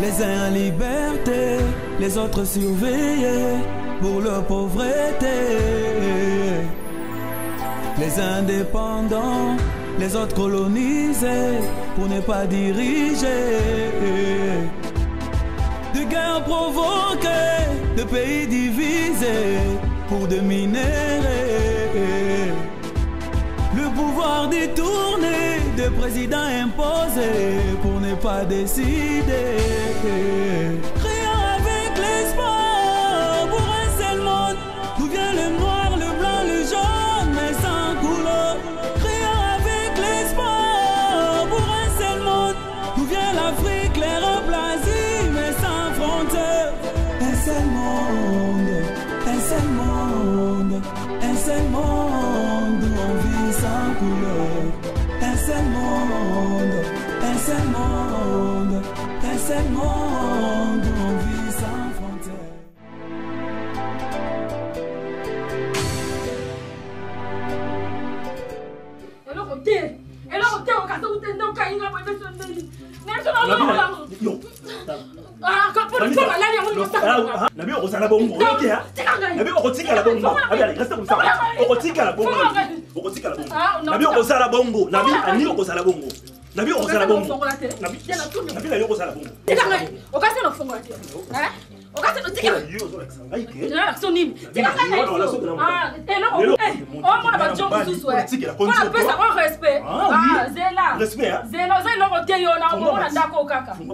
Les uns en liberté, les autres surveillés pour leur pauvreté. Les indépendants, les autres colonisés pour ne pas diriger. De guerres provoquées, de pays divisés pour dominer. Le pouvoir détourné, de présidents imposés pour ne pas décider. Créant avec l'espoir pour un seul monde, d'où vient le noir, le blanc, le jaune, mais sans couleur. Créant avec l'espoir pour un seul monde, d'où vient l'Afrique, l'Europe, l'Asie, mais sans frontières. Un seul monde, un seul monde, un seul monde où on vit sans couleur. Un seul monde, un seul monde, un seul monde où on vit sans frontières. Nabi okosala bongo oyokia Nabi okotikala bongo Nabi allez reste comme ça okotikala bongo okotikala bongo Nabi okosala bongo Nabi ani okosala bongo Nabi okosala bongo Nabi la okosala bongo tikanga okase no fongo ati okase no tikanga na sonini tikanga mona ba jongo susu mona pesa on respect zela zela zela kote yo na mona ndako kaka na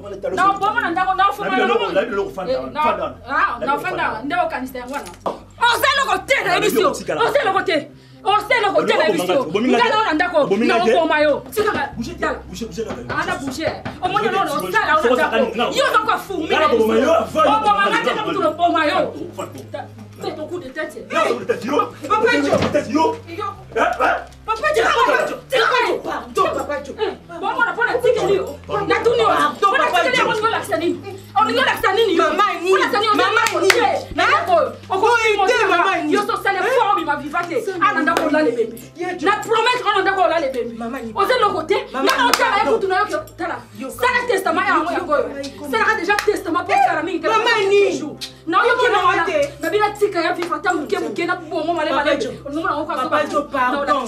mona ndako na fongo na fanda ndeo kanisa ngwana ozelo kote na emission ozelo kote ozelo kote na emission ngala ona ndako na okoma yo tikanga ana bouger o mona no sala ona ndako yo ndako fumi na yo c'est ton coup de tête. Papa Joe. Papa Joe. Papa Joe. Bon, on a pas la tique lui. Na tuni o. On a tique lui on l'axanine. On l'axanine. Maman ni. On ko maman. Yo so sale forme ma vivate. Ana ndako la le bébé. Na promettre on ndako la le bébé. O c'est le côté. Na on tala écoute na yo tala. Ça le testament ya mo ya goyo. Ça déjà testament pour faire ami. Maman ni. Non yo ki na bila tika ya viva ta muke na bomo male male. On mo na ko Papa Joe pardon.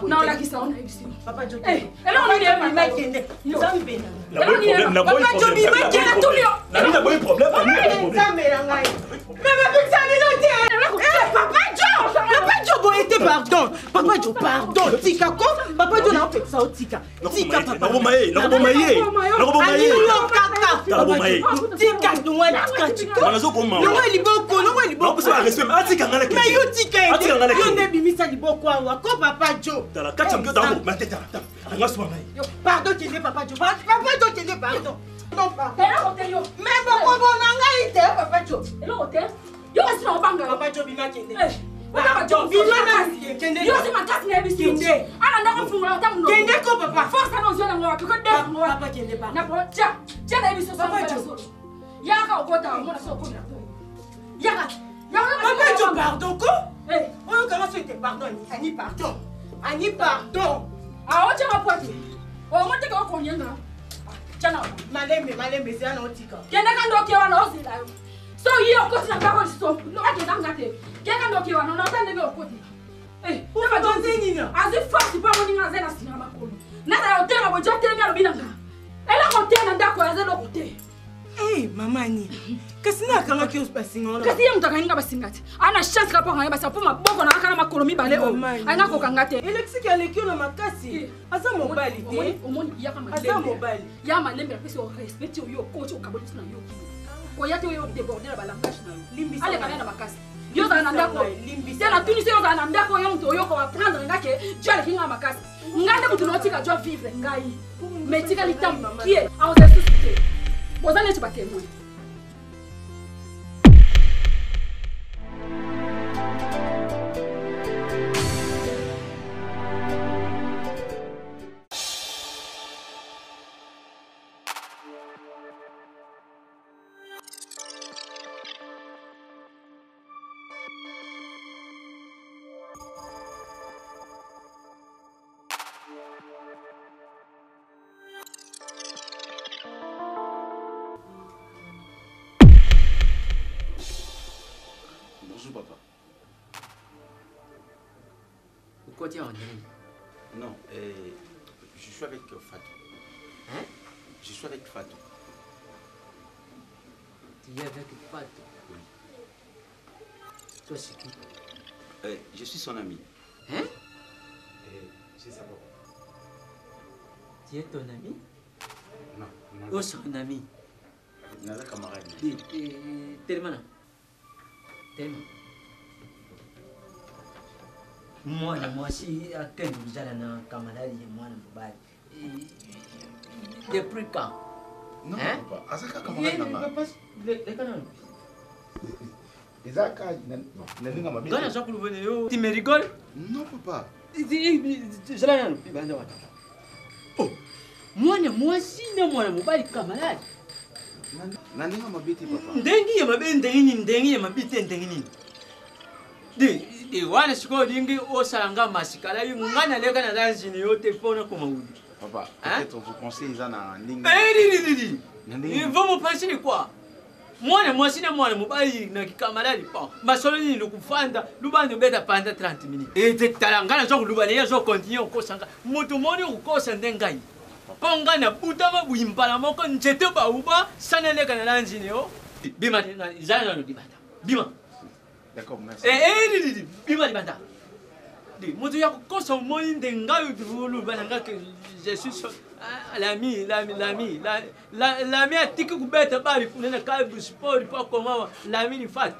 Non la kisa on a ici. Papa Joe. Eh, elle on est pas mal kende. La boy problème. Papa Joe était pardon. Papa Joe pardon. Tika ko? Papa Joe na fait ça tika. Tika papa. Tika tika. Non liboko. Respect. Mais yo tika. Yo ne bimisa liboko wa ko Papa Joe. Pardon, tu Papa Joe. Papa Joe, tu pardon. Non, pardon. Mais pourquoi on a été, Papa Joe? Yo, c'est un banga. Papa Joe, bima kende. Papa Joe, kende. Yo, c'est ma casse n'ebisi. Kende. Ana ndako fungula tamu. Kende ko papa. Force na nzona ngwa ko de. Papa kende ba. Na po cha. Cha na ebiso Papa Joe. Yaka okota mona so ko na. Yaka. Papa Joe, pardon ko? Eh, on commence à te pardon. Ani pardon. Ani pardon. Ah, on tient ma pointe. On monte quand on vient là. Tiens, Malembe, c'est un antique. Kenda kando kiwa na ozi la yo. So hiyo koti na kako jiso. No ake ngate. Kenda kando kiwa na tande be okoti. Eh, on va donner nina. Azi force pa mo ninga zena sina makolo. Na na hotel mo jote ngalo binanga. Ela hotel na ndako ya zelo hotel. Eh, mamani. Kasi na kanga ki ospasinga ona. Kasi ye mutaka inga basingati. Ana chance ka pa ngaba sa po maboko na kana makolo mibale o. Anga ko kangate. Elexi ya lekio na makasi. Asa mobali te. Omoni ya kama asa mobali. Ya malembe pesi o respect yo coach o kaboti na yo. Ko yate yo déborder la langage na yo. Limbisa. Ale kana na makasi. Yo za na ndako. Limbisa. Na tuni se yo za na ndako yo mto yo ko apprendre ngake. Jo ale kinga makasi. Ngande mutu no tika jo vivre ngai. Metika litam qui est en société. Bozane tu ba témoin. Côté en Non, je suis avec Fatou. Hein? Je suis avec Fatou. Tu es avec Fatou? Oui. Toi, c'est qui? Je suis son ami. Hein? C'est ça. Tu es ton ami? Non. Oh, son ami. Non, c'est camarade. Tellement. Moi, si à quel vous allez dans camarade, moi, depuis quand? Non, hein? papa. Asaka camarade nanga. Tu me rigoles? Non, papa. Oh, moi si moi mobile camarade. Nandinga mabiti papa. Ndengi ya mabite ndengi. Wana siko lingi osalanga masikala ngana leka na danzini yote pona ko mawudi. Papa, peut-être vous conseillez ça na ndinga. Il va me passer quoi? Moi si moi mobile na camarade pa. Masolo ni lokufanda lubando beta panda 30 minutes. Et talangana zo lubale ya zo continue ko sanga. Mutu moni ko sandengai. Ponga na putama buimpala moko njete ba uba sana leka na danzini yo. Bima na izana no dibata. Bima. D'accord, merci. Bima dibata. Mutu ya kosa moni ndengai dulu bananga que je suis l'ami atiki kubeta bali kunena kabu sport pa koma l'ami ni fat.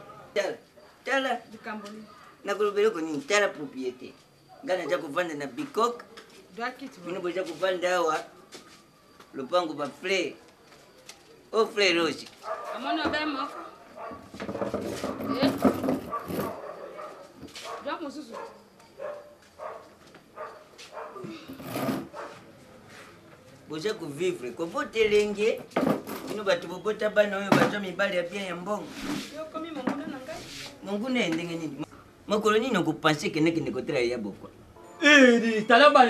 Tala dikamboni. Na kulubelo koni tala propriété. Ngana ja kuvanda na Bikok. Dwakitu. Mino boja kuvanda hawa. Lupango ba fleur. O fleur rose. Amona ba moko. Dwa mususu. Boja kuvivre ko botelenge. Mino batu bobota bana oyo bazo mibali ya bien ya mbongo. Yo komi monguna nangai. Monguna ndenge nini? Makolo nini ko penser que nekende ko tra ya bokwa. Talaba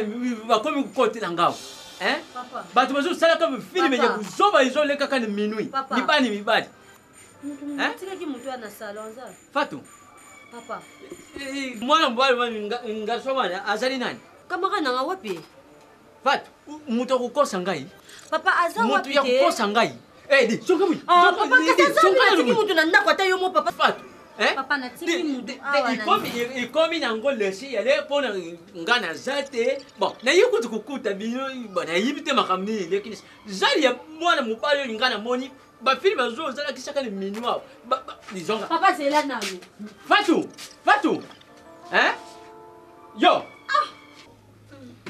ba komi kote na ngao. Hein? Papa. Batu bazo sala ka film ya kuzoba izo leka kana minui. Mibali mibali. Hein? Tika ki mutu ana salon za. Fatou. Papa. Mwana mbali ngasoma azali nani? Kamaka nanga wapi? Fatou, mutu kukosa ngai. Papa aza wapi? Mutu ya kukosa ngai. Songa mwi. Papa kasa tiki mutu na ndako ata yo mo papa. Fatou. Eh? Papa na tiki mutu. Ikomi na ngolesi yale pona ngana zate. Bon, na yuko tukukuta bino bana yibite makamni lekini zali ya mwana mubali ngana moni ba film zo zala kisaka ni minwa. Disonga. Papa c'est là na yo. Fatou. Hein? Yo.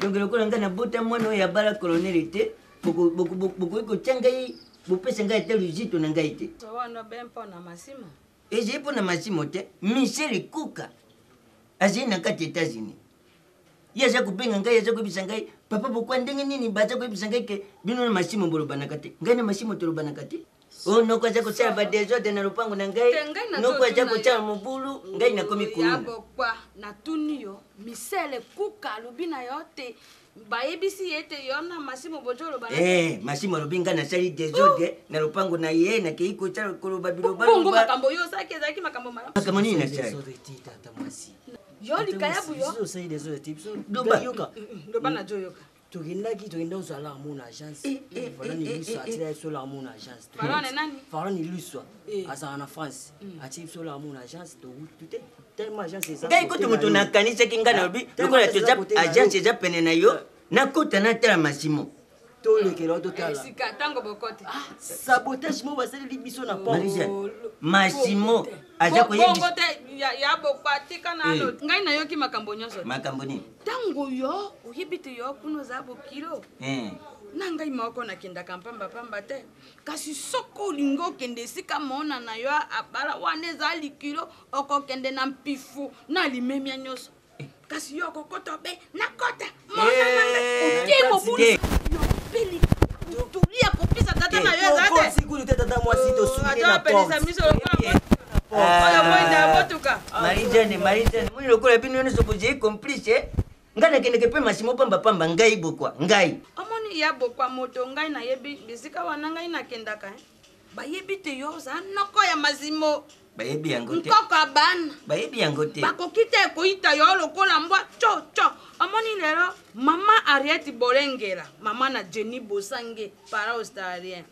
Donc le kolanga na bota mwana ya bala colonelité. Boko ko changai. Bopesa ngai te lujito na ngai te. Wana bempo na masimo. Eze po na masimo te. Michel Kuka. Azina kati États-Unis. Yaza kubenga ngai yaza kubisa ngai. Papa bokwa ndenge nini baza kubisa ngai ke bino na masimo bolobana kati. Ngai na masimo tolobana kati. Oh no kwaza ko sala ba desordre na lupango na ngai. No kwaza ko sala mobulu ngai na komi kulunga. Yabo kwa na tuniyo Michel Kuka lubina yote. Baebisi yete yona masimo bojolo bana. Masimo lubinga na sali desordre na lupango na ye na keiko sala koloba biloba. Bongo makambo yo sake zaki makambo mara. Makambo nini na sala? Yo likayabu yo. Zo sai des autres types. Doba yoka. Doba na joyoka. Tugenda uzala mon agence. Voilà ni lui soit attiré sur la mon agence. Voilà nani? Voilà ni lui soit. Asa en France. Attiré sur la mon agence tout est tellement agence c'est ça. Ngai kutu mutu na kanisa kingana obi. Lokola tuza agence za pene na yo. Nakuta na tala masimo. Tolekela totala. Sika tango bokote. Sabotage mo basali libiso na pont. Masimo aza ko yebi. Bongo te ya bopatika na lo. Ngai na yoki makambo nyonso. Makambo ni. Tango yo oyebite yo kuno za bokilo. Na ngai moko na kenda kampamba pamba te. Kasi soko lingo kende sika mona na yo abala wane za likilo okokende na mpifu na limemia nyonso. Kasi yo kokoto be nakota. Mona nanga. Utimo bulu. Peli tulia kopisa tata na yo zate siku ni tata mwasi to suki na pelisa miso ola mwenda botuka Marijane muni lokola bino yono sopoje complice ngana kende kepe masimo pamba ngai bokwa ngai omoni ya bokwa moto ngai na yebi bisika wana ngai na kendaka bayebi te yo za noko ya mazimo bayebi yango te nkoko abana bayebi yango te bakoki te koyita yo lokola mbwa cho omoni lelo mama Ariette Bolengera mama na Jenny Bosange para australien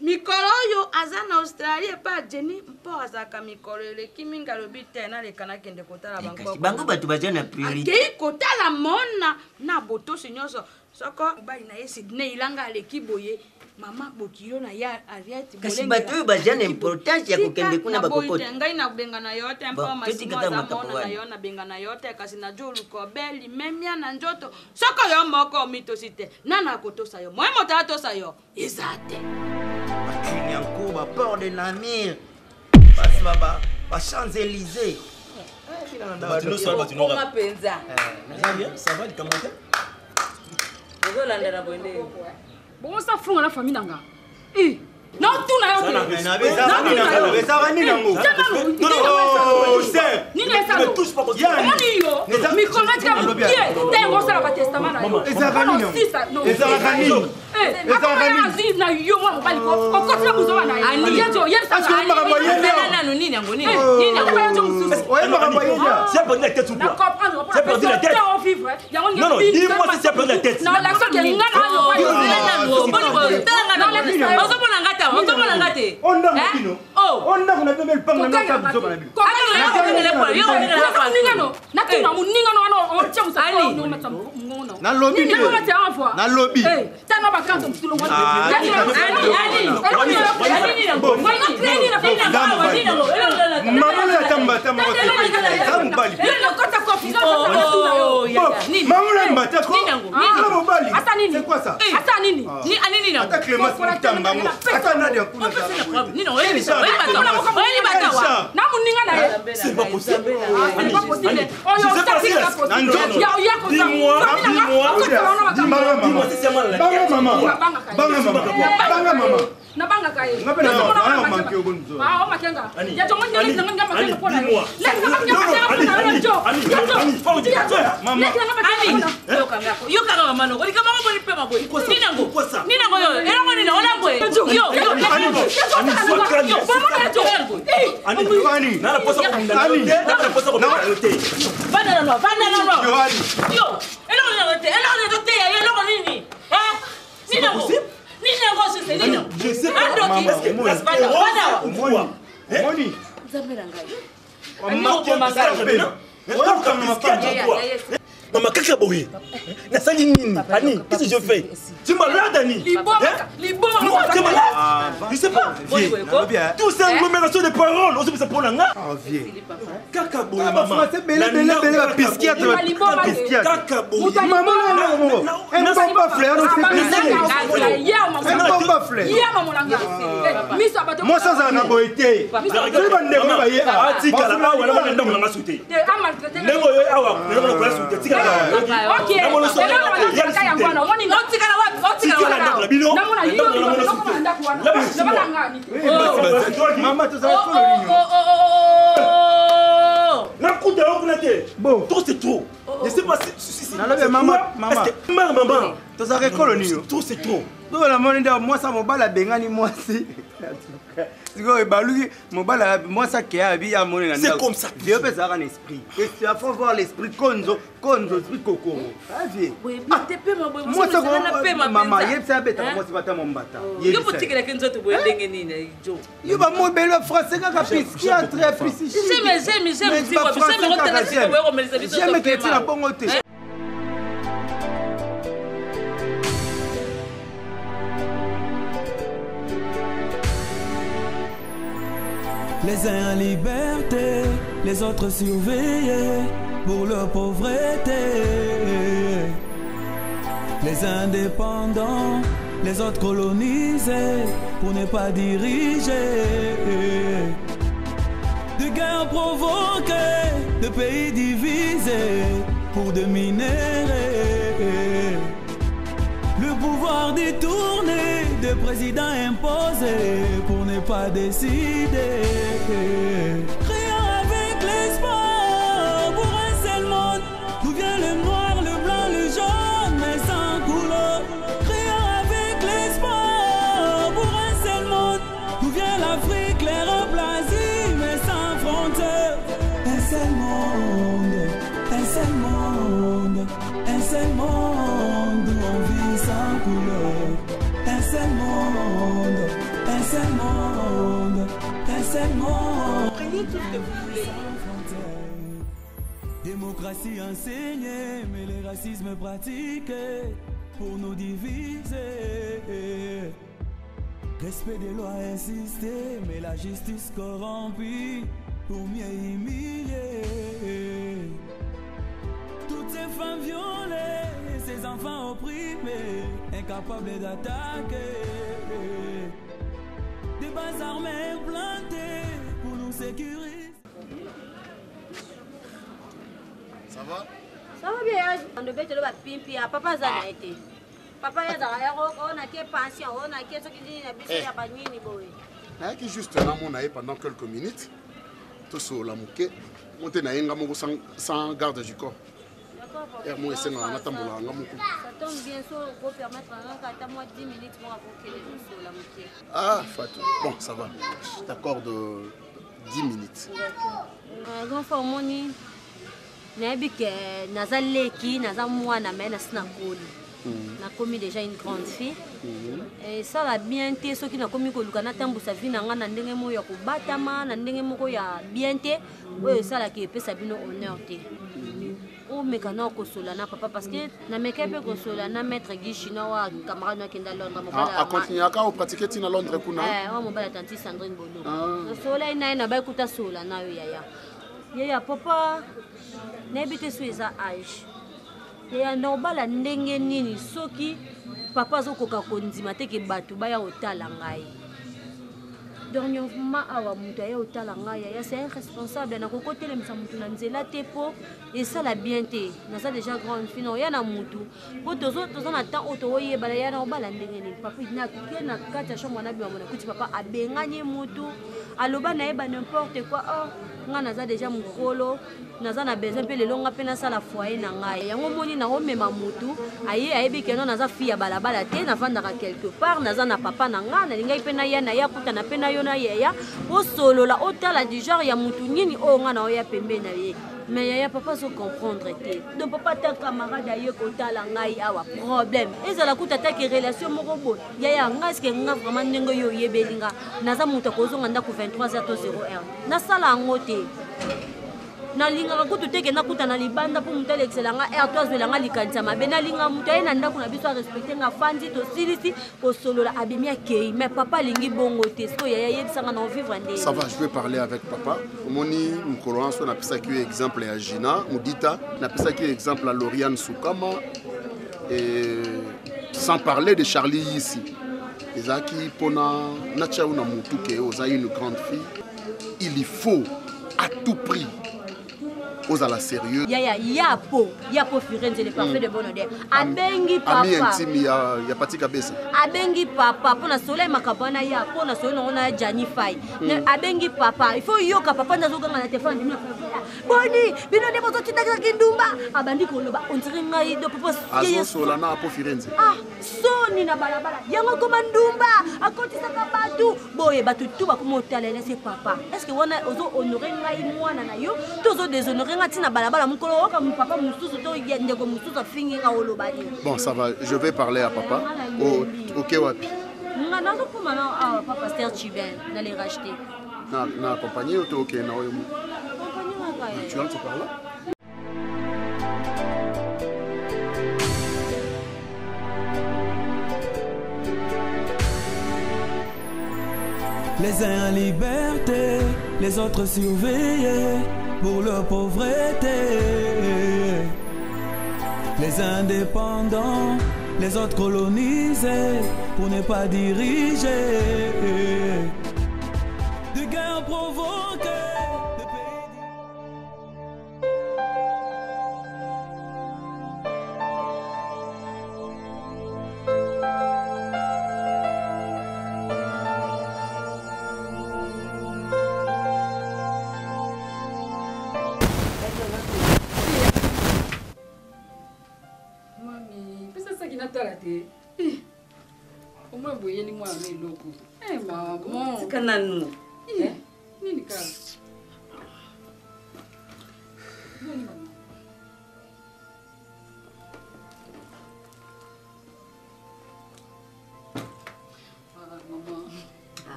mikolo oyo aza na australie pa Jenny mpo azaka mikolo eleki mingi alobi te nalekana kende kotala bango bato baza na priorité akei kotala mona na botosi nyonso soko mobali na ye Sydney ilanga aleki boye mama bokilo na ya Ariette Bolengera kasi bato oyo baza na importance ya kokende kuna bakokota ngai nabengana yo te mpo masimona na yo nabengana yo te kasi na julu kobeli memia na njoto soko yo moko mitosi te nana kotosa yo moye moto atosa yo eza te Kinyankou, port de Namir, Champs-Élysées. Ça va, du commentaire? Bon, ça fout dans la famille d'Anga. Non, tout n'a pas Maman, qu'est-ce que tu as fait? Annie, qu'est-ce que je fais? Tu es malade, Annie? Non, tu es malade. Je sais pas. Tout c'est une agglomération de paroles. On se fait pour la maman. Bon, tout c'est trop. Je sais pas si maman. Tout c'est trop. Moi ça m'a bala bengani moi si. C'est comme ça. Dieu peut avoir un esprit. Et tu vas voir l'esprit Konzo, esprit Kokoro. Moi ça maman, il s'est bête moi c'est pas mon bata. Il va mon belle français qui psychiatre psychique. J'aime que tu la bonne côté. Les uns en liberté, les autres surveillés pour leur pauvreté. Les indépendants, les autres colonisés pour ne pas diriger. De guerres provoquées, de pays divisés pour dominer. Le pouvoir détourné, de présidents imposés pour ne pas décider. Créant avec l'espoir pour un seul monde, d'où vient le noir, le blanc, le jaune, mais sans couleur. Créant avec l'espoir pour un seul monde, seul monde, un seul monde, un seul monde où on vit sans couleur. Un seul monde, un seul monde, un seul monde. Prenez tout ce que vous voulez. Démocratie enseignée, mais le racisme pratiqué pour nous diviser. Respect des lois insisté, mais la justice corrompue pour mieux humilier. Toutes ces femmes violées, ces enfants opprimés, incapables d'attaquer. Des bases armées implantées pour nous sécuriser. Ça va? Ça va bien. On devait te le pimpi. Papa Zana été. Papa Zana, on a quelle pension, on a quelle chose qui dit la bise à Bagni Boy. Qui juste là, mon aïe pendant quelques minutes. Tout sur la mouquet. On tenait un gamin sans garde du corps. Ça tombe bien, ça pour permettre à moi 10 minutes pour avoquer les gens sur la mouquet. Ah, Fatou. Bon, ça va. Je t'accorde 10 minutes. Grand frère, mon nid. Nabi que Nazaleki, Nazamouana, mais Nasnakoli. On a commis déjà une grande fille. Et ça va bien été, ceux qui n'ont commis que Lucana Tambu sa vie n'a pas d'engagement pour Batama, n'engagement pour bien été. Oui, ça là qui peut s'abîmer honneur. Oh, mais quand on Solana, papa, parce que na meka pe Solana maître Guy Chinois, camarade qui est dans Londres. Ah, continuer à pratiquer à Londres pour nous. On m'a dit tante Sandrine Bono. Sola ina na ba kuta Solana yaya. Yaya papa, n'habite sur les âges. Yaya nobala ndenge nini soki papa zokoka kondima te ke batu ba ya otala ngai. Dernièrement, awa mutu ya otala ngai yaya c'est responsable na kokotela misa mutu na nzela te po et ça la bien te. Na ça déjà grande fille no ya na mutu. Po tozo na temps auto yebala ya na obala ndenge nini. Papa na kena kata chambre na biwa mona kuti papa abenganye mutu. Aloba na yeba n'importe quoi. Oh, nga naza déjà mukolo. Naza na besoin pe lelo nga pe na sala foyer na ngai. Yango moni na omema mutu. Ayebi ke no naza fille ya balabala te na vandaka quelque part. Naza na papa na nga na lingai pe na ya na ya kuta na pe na yo na yeya. O solo la otala du genre ya mutu nini o nga na oya pembe na ye. Mais yaya papa se comprendre te. Donc papa ta camarade aye kotala ngai awa problème. Ezala kuta ta ke relation moko bo. Yaya nga est-ce que nga vraiment ndenge yo yebelinga. Naza mutu kozonga ndako 23h01. Na sala ngote. Na linga kutu teke na kuta na libanda pour mutu excellent R3 zelanga likanisa mabe na linga mutu aye na ndako na biso respecter nga fandi to silisi ko solola abimi akei mais papa lingi bongo te so yaya yebisanga na vivre ndé. Ça va, je vais parler avec papa. Moni mukolo so na pesa ki exemple ya Gina Mudita, na pesa ki exemple à Lauriane Soukama et sans parler de Charlie ici. Ezaki pona na tchaou na mutu ke oza une grande fille. Il faut à tout prix aux à la sérieux. Ya po Firenze le parfait de bon odeur. Abengi papa. Ami intime ya Pati Kabesa. Abengi papa pona soleil makabana ya pona soleil on Jani Fai. Abengi papa, il faut yoka papa nazoga na téléphone bino. Boni, bino de bozo titaka kindumba. Abandi koloba on dirait ngai do papa. Azo solana po Firenze. Ah, soni na balabala. Yango komandumba, akotisa kabatu. Boye batu tu ba komotala laisser papa. Est-ce que wana ozo honorer ngai mwana na yo? Tozo déshonorer bon, ça va, je vais parler à papa. Ok, Wapi. Papa Stère Chibel, d'aller racheter. Na accompagné ou ok, na oyomu. Tu rentres par là? Les uns en liberté, les autres surveillés pour leur pauvreté. Les indépendants, les autres colonisés pour ne pas diriger. De guerres provoquées, de pays. Comment vous voyez moi mes locaux? Eh maman. C'est canano. Nini ka?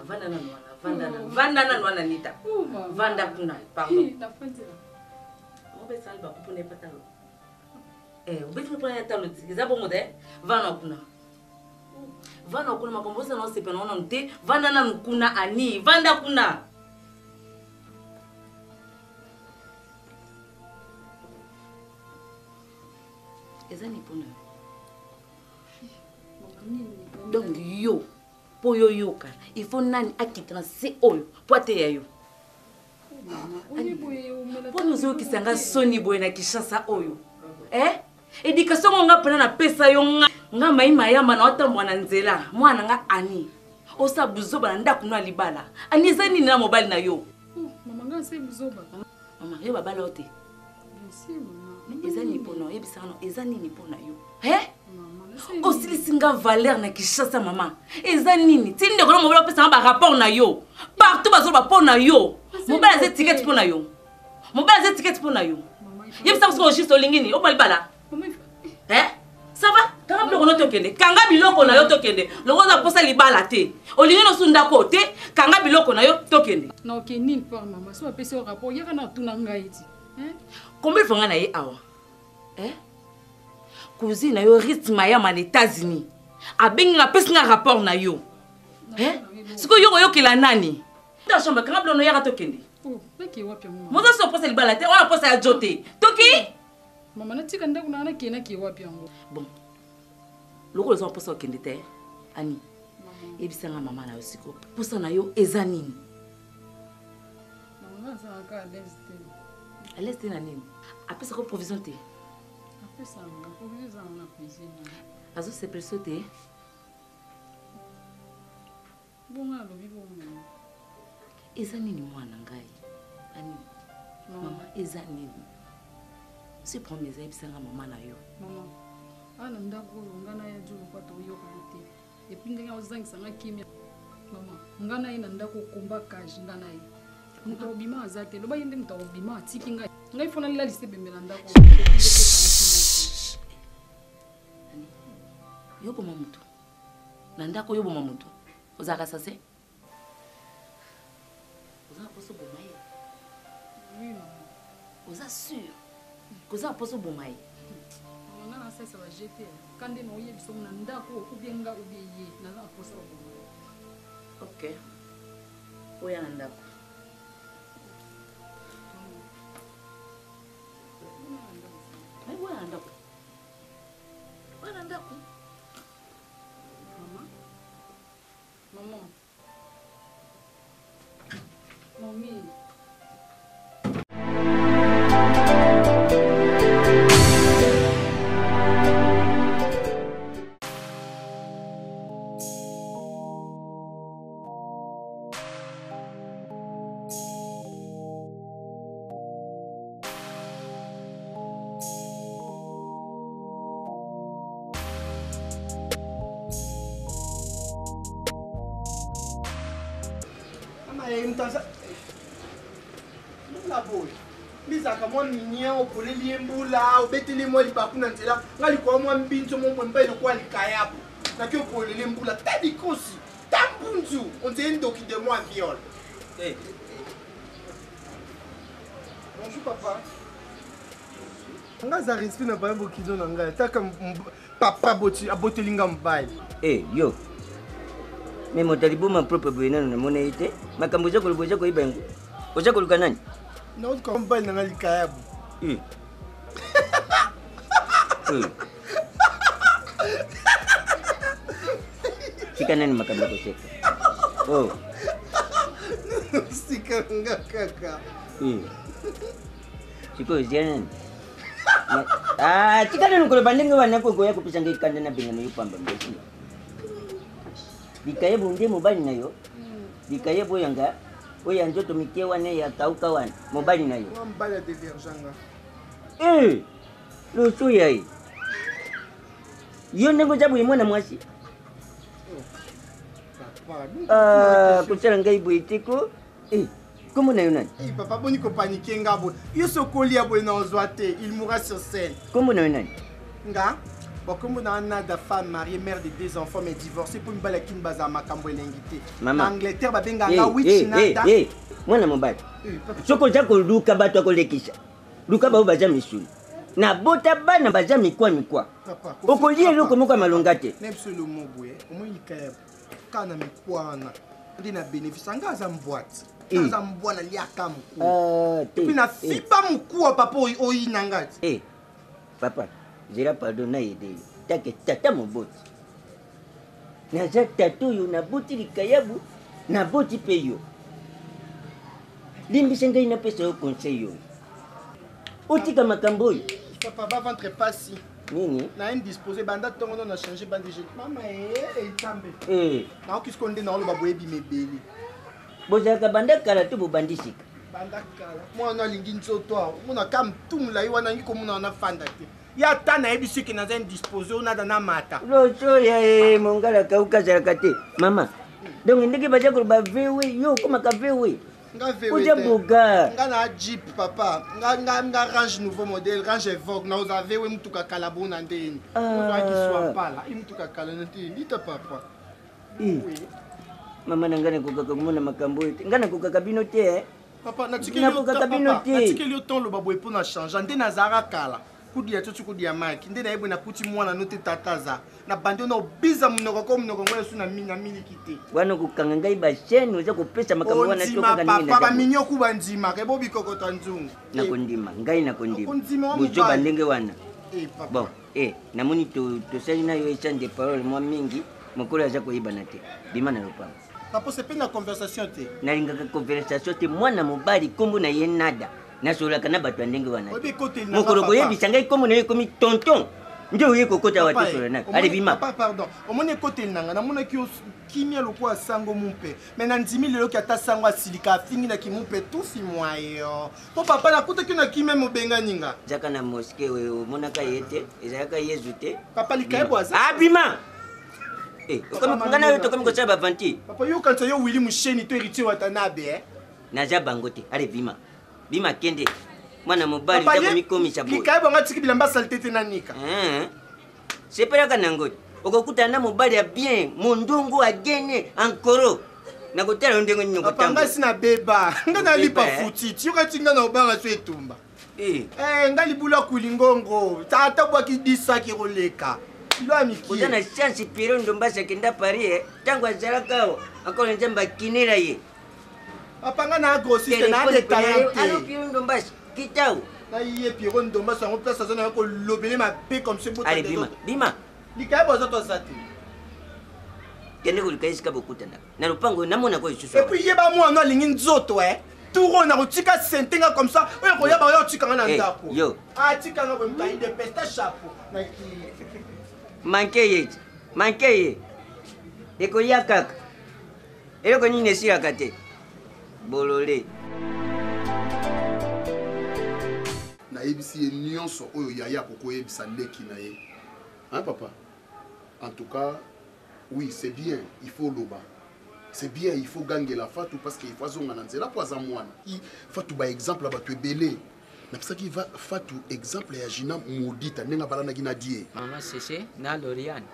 Vanda na nwana nita. Vanda kuna. Pardon. Obe salba kupone patalo. Obeti kupone patalo. Kizabo mode. Vanda kuna. Vanda kuna makomboza na sepe na nte. Vanda na kuna ani. Vanda kuna. Ezani pona. Donc yo. Po yo yoka. Il faut nani akitana se oyo. Po ateya yo. Po nous qui sanga soni boy na kishasa oyo. Éducation nga pena na pesa yo nga maima yamba na ota mwana nzela. Mwana nga ani. Osa buzoba na ndaku na libala. Ani ezani na mobile na yo. Mama nga se buzoba. Mama yo babala ote. Merci mama. Ezani pona yebisano ezani ni pona yo. Aussi singa valeur na kishasa mama. Ezanini tinde ko mobile pesa ba rapport na yo. Partout bazo ba pona yo. Mobile ze ticket pona yo. Mobile ze ticket pona yo. Yebisa ko registre lingini o balibala. Ça va? Kanga biloko no tokende. Kanga biloko na yo tokende. Lokoza posa libala te. Olingi no sunda ko te. Kanga biloko na yo tokende. Na okeni par mama. So apesi o rapport yaka na tuna ngai ti. Combien fanga na ye awa? Cousine na yo rythme ya man États-Unis. Abengi na pesi na rapport na yo. Siko yo kila nani? Nda chambre kanga biloko no yaka tokende. Naki wapi mama? Moza so posa libala te. Wala posa ya jote. Toki? Mama na tika ndaku na kena ki wapi yango. Bon. Loko lezo posa okende te. Ani. Ebisanga mama na yo siko. Posa na yo ezanini. Mama za ka leste. Leste na nini? Apesa ko provision te. Apesa na provision na cuisine. Azo se perso te. Bonga lo bibo mama. Ezanini mwana ngai. Ani. Mama ezanini. Si premier ebisanga mama na yo. Mama. Ana ndako ngana ya julu kwa to yo kote. Epinga ozangisa ngakimia. Mama, ngana ina ndako kumba kaji ngana yi. Mutobima azate loba yende mutobima atiki ngai. Ngai fona la liste bembela ndako. Yo boma mutu. Na ndako yo boma mutu. Ozaka sase? Ozaka poso boma ye. Oui mama. Oza sûr. Koza poso boma ye. Mama na sasa wa jeter. Kande no ye biso na ndako okubenga ubeye na za poso boma. OK. Oya na ndako. Maman. Mamie. Obeteli mo libaku na nzela ngali kwa mwa mbinzo mo mwemba ile kwa likayabu na kyo polele mbula tadi kosi tambunzu on te ndoki de moi viol. Bonjour papa. Nga za respect na bambo kizo na nga taka papa boti aboteli nga mbaye. Yo. Memo talibu ma propre bwena na mona ite makambo zako liboja ko ibengo. Oja ko lukanani? Na uko mbaye na ngali kayabu. Sika nani makambo kuseka? Sika nga kaka. Siko jana. Sika nani ko bandinga wana ko goya kupisanga ikanda na binga no pamba mbesi. Dikaye bunde mobali nayo. Dikaye boyanga. Oya njoto mikewa ne ya kauka wana. Mobali nayo. Mobali ya deverjanga. Lo suya hii. Yo nengo jabu imwana mwasi. Kuchara ngai boitiko. Comment na yonani? Papa boni ko paniquer ngabo. Yo sokoli abo na ozwate, il mourra sur scène. Comment na yonani? Nga Comme on a une femme mariée, mère de 2 enfants, mais divorcée pour une balle qui ne base à Makambo et l'ingité. Maman. Angleterre, va bien gagner 8 nada. Moi, mon bad. Ce que j'ai que Luka bato ko lekisha. Luka ba baza misuli. Na bota ba na baza mikwa. Okolie loko moko malongate. Même sur le mot boué, au moins il kaya kana mikwa na. On a bénéfice anga za mboite. Za mbwana liaka mko. Puis na fiba mko papa oyi nangati. Papa, je pardonne aider. Take tata moboti. Na za tatu yo na boti likayabu na boti peyo. Limbi senga ina pesa yo conseil yo. Otika makambo yo. Papa va ventre passi. Nini? Na indisposé banda tongo na changer bande jeune. Mama tambe. Na ko skonde na lo baboyebi mebeli. Bozaka banda kala to bobandisika. Banda kala. Moi na lingi nzoto. Mona kam tumla yi wana ngiko mona na fanda te. Ya tana ebisi ke na za indisposé ona na mata. Lo so ya mongala kauka zarakate. Mama. Donc ndiki baje ko ba vewe yo koma ka vewe. Nga vewe. Oja boga. Nga na Jeep papa. Nga range nouveau modèle, range Vogue. Na oza vewe mutuka kala bona ndeni. Oza ki soit pas là. Mutuka kala ndeni. Dita papa. Oui. Mama nangana kokaka kumona makambo ete. Ngana kokaka bino te. Papa na tikeli yo ton lo babo epo na changer. Nde na zara kala. Kudi ya toti kudi ya maki. Nde na yebo na kuti mwana no te tataza. Na bande na obiza munoko ko munoko ngwe su na milikite. Wana kukanga ngai ba chaîne oza kopesa makambo wana toka kanini na. Papa minyo ku bandima ke bobi kokota nzungu. Na kondima ngai na kondima. Bujo bandenge wana. Bon, namoni to sali na yo échange de paroles moi mingi mokolo aza koyiba na te. Bima na lopango. Papa c'est pas une conversation te. Na linga conversation te mwana mobali kombo na ye nada. Na sola kana bato ndenge wana. Mokolo koyebisa ngai kombo na ye komi tonton. Ndio ye kokota watu sola na. Allez bima. Papa pardon. Omone kote nanga na mona ki kimia lokwa sango mumpe. Mais na ndimi lelo ki ata sango asilika fingi na ki mumpe tout fi moyo. Po papa na kuta ki na kimia mobenga ninga. Jaka na mosquée we mona ka yete, ezaka yezute. Papa likaye boaza. Ah bima. Comme ngana yo to comme ko saba vanti. Papa yo kanza yo Willy Musheni to héritier watanabe Naja bangote. Allez bima. Bima kende. Mwana mobali jako mikomisha boy. Likaye bonga tiki bilamba saleté na nika. Sepera kana ngote. Okokuta na mobali ya bien, mondongo agene ankoro. Na kotela ndengo nyoko tambo. Papa ngasi na beba. Ngana lipa futi. Tioka tinga na obanga so etumba. Ngali bula kulingongo. Tata bwa ki disaki roleka. Uza na chance Pierrot Ndombasa kenda Paris tangu azala kao akole njamba kinera ye. Apanga na grossiste na de talent. Allo Pierrot Ndombasa kitao. Na yé Pierrot Ndombasa en place zone ko lobele ma paix comme ce bout. Allez bima. Likaye boza to sati. Kende ko likaye sika bokutana. Na lupango namona ko isusu. Et puis yeba mo no lingi nzoto Touro na kotika sentenga comme ça. Oyo ko yaba yo tika na ndako. Yo. Tika na ko mtai de pesta chapeau. Na ki manke ye eko ya kaka eloko nini esilaka te bolole nayebisi ye nyonso oyo yaya kokoyebisa leki na ye papa en tout cas oui c'est bien il faut loba c'est bien il faut gangela fatu parce qu'il faut azonga na nzela po aza mwana fatu ba exemple ya bato ebele napisaki fatu exemple ya Gina modita ndenge balanaki na die Maman Cécé na Lauriane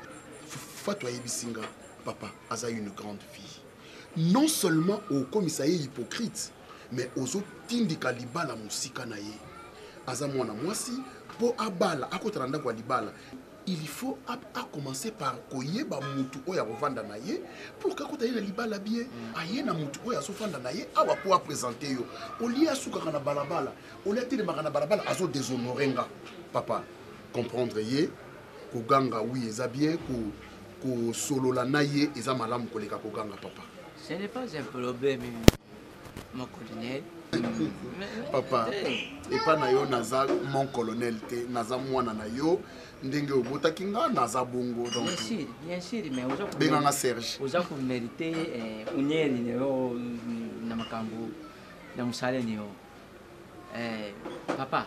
fatu ayebisinga papa aza une grande fille non seulement au commissaire hypocrite mais aux autres tindika libala musika na ye aza mwana mwasi po abala akotala ndako ya libala il faut à commencer par koyeba mutu oya kovanda na ye pour kakota ye na libala bien aye na mutu oya azofanda na ye awa po apresente yo olie asukaka na balabala olie atelemaka na balabala azo déshonorer nga papa comprendre ye koganga oui eza bien kosolola na ye eza malamu koleka koganga papa. Ce n'est pas un problème mon colonel. Papa epa na yo naza mon colonel te naza mwana na yo ndenge obotaki nga naza bongo donc bien sûr mais benganga Serge oza ko mériter unyeli leo na makambo na musaleni yo papa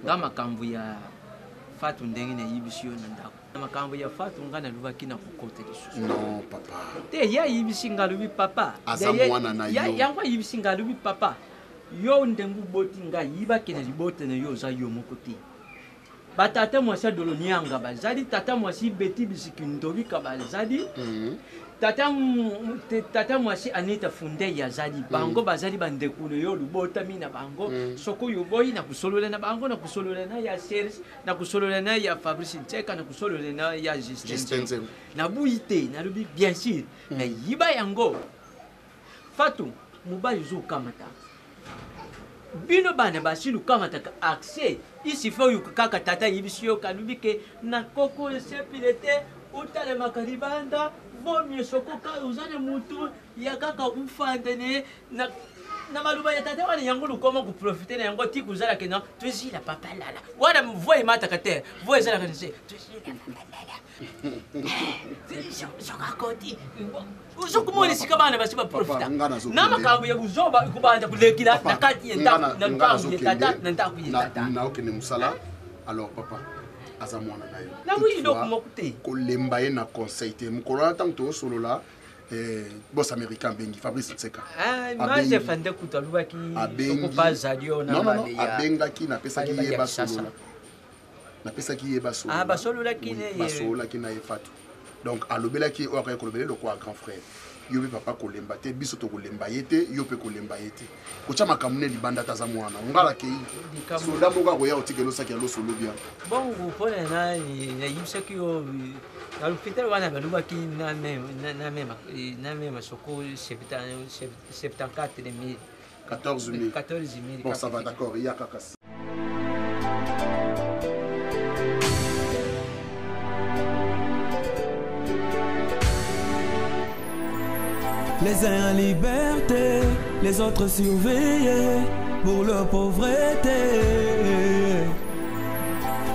nga makambo ya fatu ndenge na yibisi yo na ndako na makambo ya fatu nga na lubaki na kokota lisusu non papa te ya yibisi nga lubi papa aza mwana na yo yango yibisi nga lubi papa yo ndengu boti nga yibaki na libote na yo za yo moko te batata mwasi dolonianga bazali tata mwasi beti bisikindobi kabazali tata mwasi Anita Funde yazali bango bazali bandekulo yo lubota mina bango soko yo boy na kusolola na bango na kusolola na ya Serge na kusolola na ya Fabrice Ntseka na kusolola na ya Justin na buite na lubi bien sûr mais yiba yango Fatou mobali zo kamata bino bana basilu kamata ka accès ici faut yu kaka tata yibisio kalubi ke na koko sepilete utale makaribanda vaut mieux sokoka uzane mutu ya kaka ufandene na maluba ya tata wana yango lukoma ku profiter na yango ti kuzala ke non tuzi la papa lala wana voye mata kate voye zala kanise tuzi la papa lala sokakoti uzokumone sikabana basiba profiter na makambo ya buzoba kubanda kulekila na kati yenda na lupango ya tata na ndaku ya tata na okene musala alors papa aza mwana na yo na oui donc mokute kolemba ye na conseil te mokolo na ntango tosolola boss américain bengi Fabrice Ntseka moi j'ai fandé kutalubaki okupazalio na male ya abengaki napesaki ye basolola napesaki ye basolola basololaki ne basololaki na ye Fatou donc alobelaki oyo akaya kolobele lokwa grand frère yo pe papa kolemba te biso tokolemba ye te yo pe kolemba ye te kotya makambo ne libanda taza mwana ngala kei soda moko akoya otikela osaki alosolo bien bongo mpona nayibisaki yo na l'hôpital wana balubaki na mema soko 74 000 14 000 bon ça va d'accord il y a kakasi Les uns en liberté, les autres surveillés pour leur pauvreté.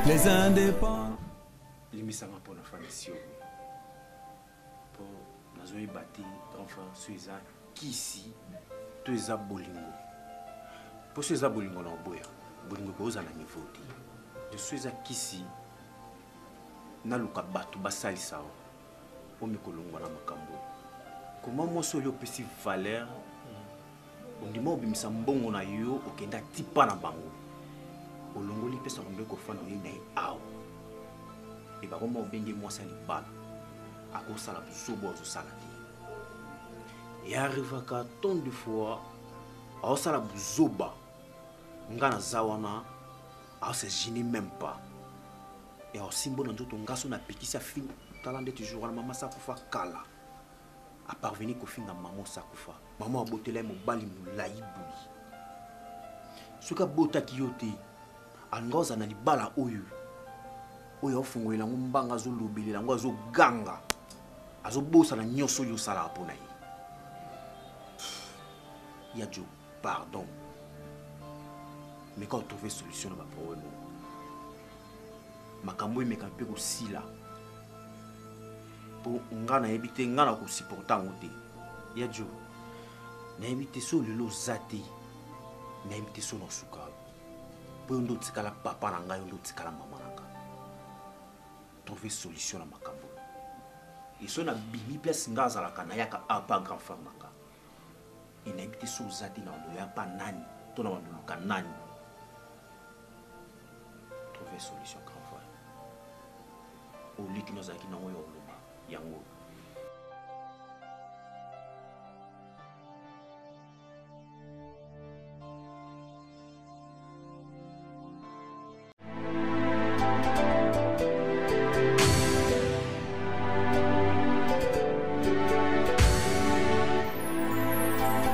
Les indépendants. Limisanga pour la famille. Pour la zone bâtie, enfin, Sueza, Kisi, Tueza Bolingo. Pour Sueza Bolingo, on a boya. Bolingo, on a niveau. Je suis à Kisi. Naluka batu basali sao. Omikolongo na makambo. Comment moi soyo pesi valeur ondima obimisa mbongo na yo okenda tipa na bango olongoli pesa ngombe ko fando ina awo e ba koma obenge mwasa libala akosala busobo azosala te et arrive ka tant de fois awosala buzoba ngana zawana aw se gêner même pas et au symbole nzoto ngaso na petisa fin talande toujours na mama sa kufa kala a parvenir qu'au fin de maman sakufa. Maman a beauté là mobali moulaï bouli. Ce qu'a beauté qui yote, angoza na libala oyo. Oyo fungo ila mbanga zo lobeli la zo ganga. Azo bosa na nyoso yo sala apona yi. Yadjo, pardon. Mais quand on trouve solution à ma problème, makambo yi mekampe ko sila. Pour ngana ebite ngana ko supporta ngote ya jo na ebite so lelo zati na ebite so no suka pour ndo tikala papa na ngai ndo tikala mama na ngai trouver solution na makambo et so na bimi place ngaza la kana yaka apa grand frère nanga ina ebite so zati na ndo ya pa nani to na ndo ka nani trouver solution grand frère o likino zaki na moyo Yango.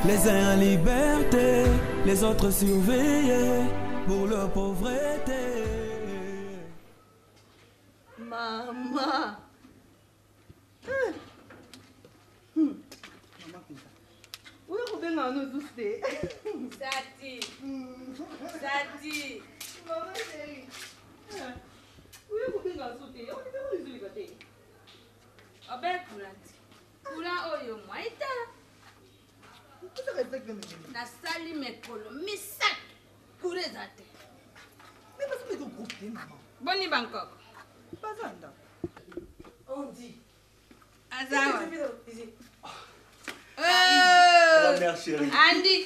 Les uns en liberté, les autres surveillés pour leur pauvreté. Maman. Sati. Sati. Maman chérie. Oui, vous pouvez sauter. On est où les olives? Obek Kulanti. Kula oyo mwaita. Na sali mekolo misak. Kure zate. Mais parce que tu groupe maman. Boni Bangkok. Bazanda. On dit. Azawa. Mère chérie. Andy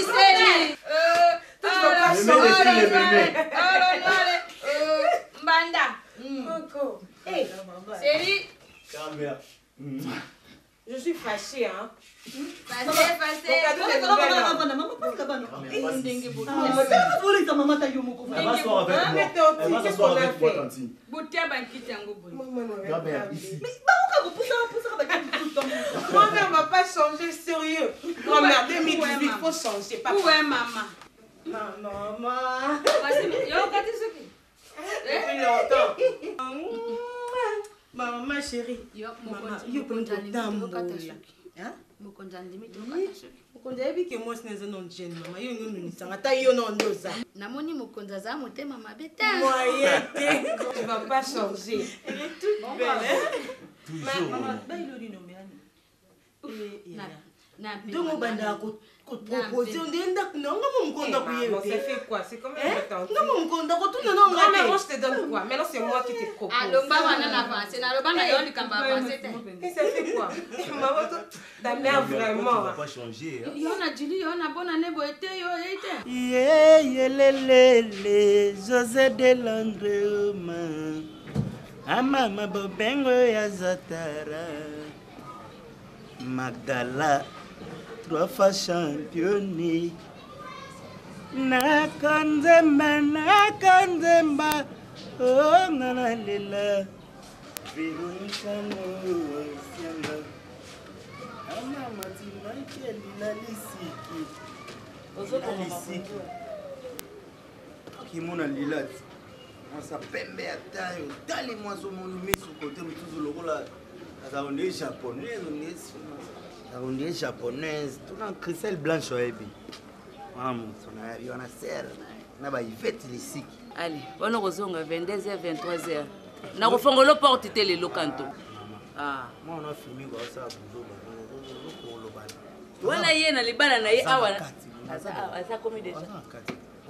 Seri. Chérie. Camembert. Je suis fâchée, hein. Fâchée. Maman, passe là-bas, non? Maman, t'as eu mon couvert. Elle va s'asseoir avec moi. Elle va s'asseoir avec moi, Tantine. Boutia Bankiti Yango Boy. Camembert, ici. Grand-mère va pas changer, sérieux. Grand-mère, 2018, il faut changer. Où est maman? Maman. Depuis longtemps. Maman chérie. Maman, yo mokonzi ayebiki mwasi naza non jeune mama yo ngi nunisanga ata yo no ndoza namoni mokonzi aza motema mabe te moyen te tu vas pas changer elle est toute belle maman bailoli nomeani donc obanda proposer on ndaku nanga mokonda kuyeyo te fait quoi c'est comme nga mokonda ko tuna nanga mais moi je te donne quoi maintenant c'est moi qui te propose alomba wana na avance na loba na yo likamba avance te et ça fait quoi maman ta mère vraiment va pas changer hein yo na Julie yo na bonne année boete yo ete yelelele José de Landrema amama bobengo ya Zatara Magdala 3 fois championne nakanzemba oh nanalela Veronica Sianga amama timaikeli na lisiki kimona lilati mwasa pembe ya tayo tali mwaso monumisi kote mtuzu lokola azaonde japonaise on est japonaise, tout dans Christelle Blanche oebi. Maman, on a eu una serre. Na ba fête les siki. Allez, on ozonga 22h 23h. Na ko fongolo porte tele lokanto. Ah, moi on a filmé quoi ça pour le bal. Wala yena libala na ye awa. Asa komi déjà.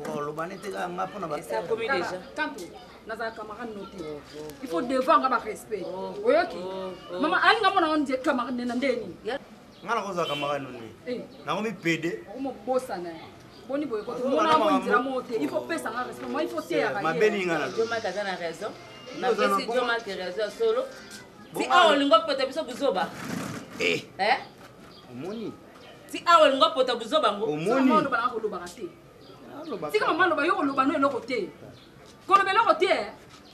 Pour le bal était là ngapo na ba. Ça komi déjà. Tanto naza camarade noté. Il faut défendre ba respect. Oyoki. Mama ani ngamona on dit camarade na ndeni. Ngana koza camarade noni. Na komi PD. Omo bossa na. Boni boy ko mona mo ndira moté. Il faut pesa na respect. Moi il faut taire. Ma beni ngana. Joma kaza na raison. Na pesi Joma ke raison solo. Si awo lingo pota biso buzoba. Omoni. Si awo lingo pota buzoba ngo. Omoni. Mama no bana ko loba te. Si kama mama no ba yo ko loba no eloko te. Ko loba eloko te.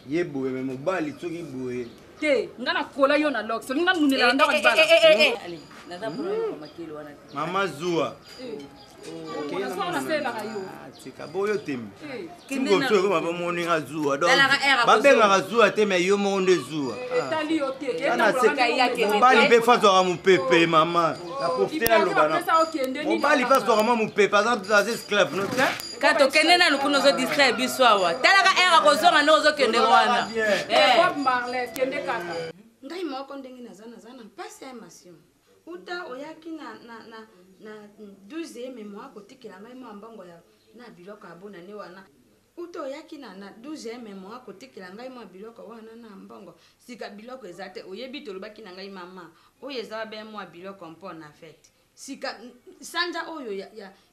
Yebo me mobali tsoki boye. Te ngana kola yo na lock. So ngana nunela ndaka dibala. Allez, naza problème kwa makilo wana. Mama Zua. Okay, so na sela kayo. Tika boyo temi. Kingo tso ko mama moni nga Zua. Donc babenga nga Zua te me yo monde Zua. Etali yo te. Ana seka yake. Mobali be fazo ka mupepe mama. La profiter na lobana. Mobali fazo ka mama mupepe par exemple dans esclave no. Kato kende na lukuno zo distraire biso awa. Talaka era ko zonga no zo kende wana. Bob Marley kende kaka. Ngai moko ndenge nazana mpasi ya masiyo. Uta oyaki na 12e mois kotikela ngai mwa mbongo ya na biloko abona ne wana. Uta oyaki na 12e mois kotikela ngai mwa biloko wana na mbongo. Sika biloko ezate oyebi tolobaki na ngai mama. Oyo ezaba be mwa biloko mpo na fête. Sika sanja oyo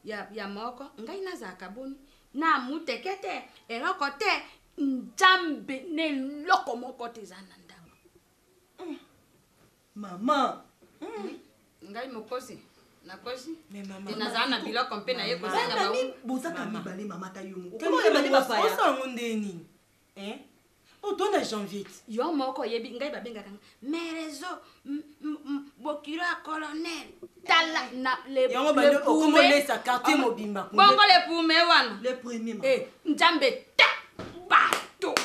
ya moko ngai nazaka boni na mutekete eloko te njambe ne loko moko te zana ndako mama ngai mokosi nakosi nazana biloko mpe na ye kozanga ba bozaka mibale mama ta yo moko comment yebali papa ya osango ndeni otona janvier yo moko yebi ngai babengaka merezo bokiro ya colonel tala na le yango bande okomolesa quartier mobimba bongo le pume wana le premier njambe ta bato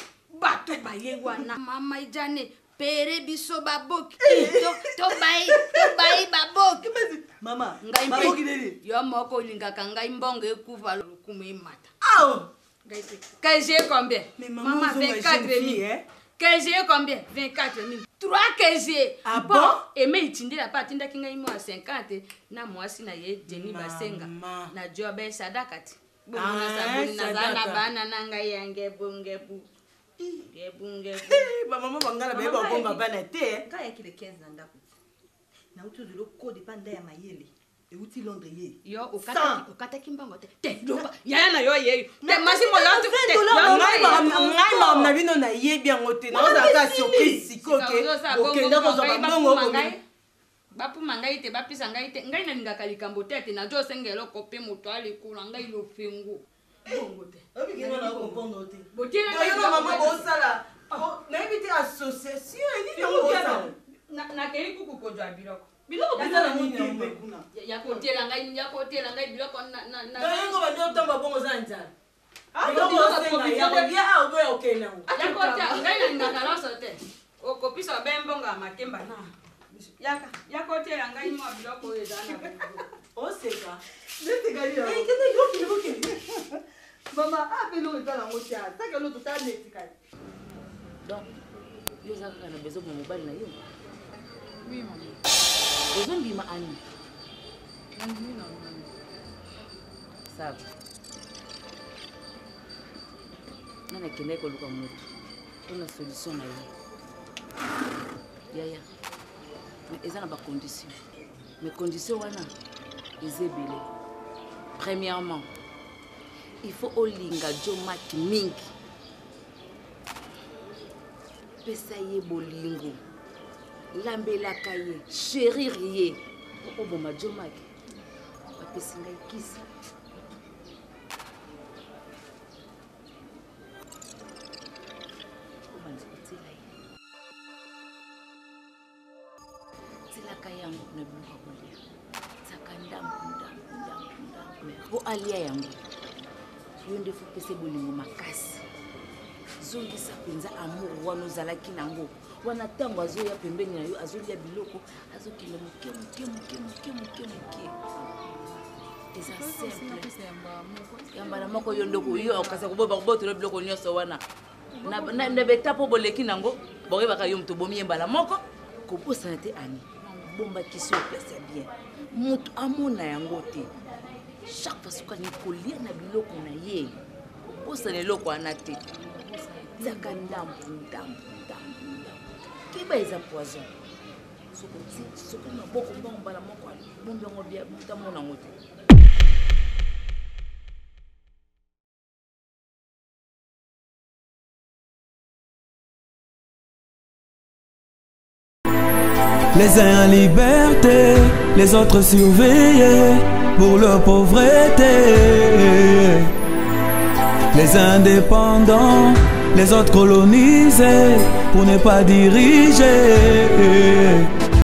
baye wana mama ijane pere biso baboki to bai baboki mama ngai baboki nini yo moko lingaka ngai mbongo ekuva lukumu imata Gaïté. KG combien? Maman 24 000. KG combien? 24 000. 3 KG. Ah bon? Et mais il la partie de kinga imo 50 na mwasi na ye Jenny Basenga na job sadakati. Bon na sabuni na zana bana nanga yange bungebu. Maman bangala beba bomba bana te. Kaya kile 15 ndako. Na utu zilo code panda ya mayele. euti Londres ye. Yo okata kimbango te. Te yaya na yo ye. Te masimo la tu te. Ngai na bino na ye bien ngote. Na oza ka surprise sikoke. Okenda ko zo bango ko. Bapu mangai te bapisa ngai te. Ngai na ninga kalikambo te na jo sengelo kope moto ali kula ngai lo fengo. Bongo te. Obi kino na comprendre te. Botiela ngai na mama bo sala. Na ebite association ni no na keri kuku ko jwa biloko. Biloko bizala nini kuna? Ya kotela ngai biloko na Ngai ngo bandi otamba bongo za njala. Biloko senga ya bia au boya okena. Ya kotela ngai na ngakala te. Okopisa bembonga makemba na. Ya kotela ngai mo biloko ezana. Oseka. Netikali ya. Eh kende yoki. Mama apelo ezana ngotia. Taka lo tota netikali. Donc, yo zaka na bezo mo mobile na yo. Oui maman. Ozombi ma ani. Nani na mama. Sawa. Nana kende ko luka moto. Tuna solution na yo. Yaya. Mais ezana ba condition. Mes conditions wana ezebele. Premièrement, il faut olinga Joma mingi. Pesa ye bolingo. Lambela kaye, chérir ye. Oboma Joma ki. Papesi ngai kisi. Obanzi kutila ye. Tila kayangu na biluka kulia. Tsaka ndambu. Bo alia yangu. Yonde fu pese bolingo makasi. Zongisa penza amour wana ozalaki nango. Wana tango azoya pembeni na yo azolia biloko azokile muke. Eza simple. Yamba na moko yondoko yo okasa kuboba kubotelo biloko nyonso wana. Na betapo boleki nango boye baka yo mto bomi yembala moko koposa na te ani. Bomba kisi o place bien. Mutu amona yango te. Chaque fois que nous collions na biloko na ye, posa ne loko anate. Zaka ndambu. Kiba eza poison. Soko na boko mbamba na moko bombe ngo bia mutamona ngote. Les uns en liberté, les autres surveillés pour leur pauvreté. Les indépendants, les autres colonisés pour ne pas diriger.